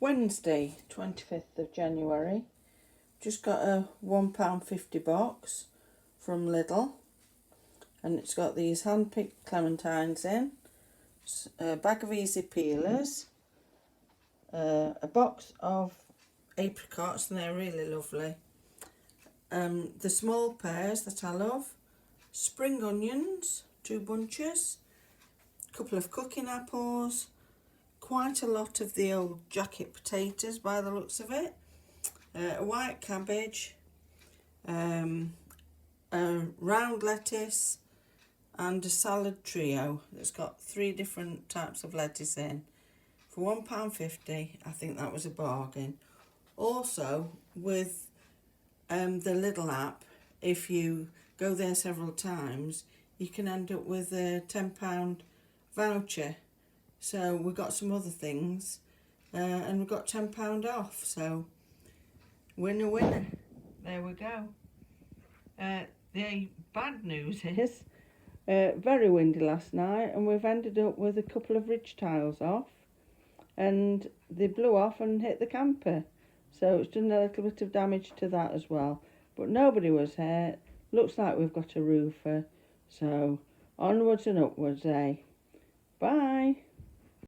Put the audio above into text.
Wednesday, 25th of January. Just got a £1.50 box from Lidl, and it's got these hand-picked clementines in, a bag of easy peelers, a box of apricots, and they're really lovely. The small pears that I love, spring onions, 2 bunches, a couple of cooking apples, quite a lot of the old jacket potatoes by the looks of it, a white cabbage, a round lettuce, and a salad trio that's got 3 different types of lettuce in. For £1.50, I think that was a bargain. Also, with the Lidl app, if you go there several times, you can end up with a £10 voucher. So we got some other things, and we got £10 off. So winner, winner. There we go. The bad news is very windy last night, and we've ended up with a couple of ridge tiles off, and they blew off and hit the camper. So it's done a little bit of damage to that as well. But nobody was hurt. Looks like we've got a roofer. So onwards and upwards, eh? Bye.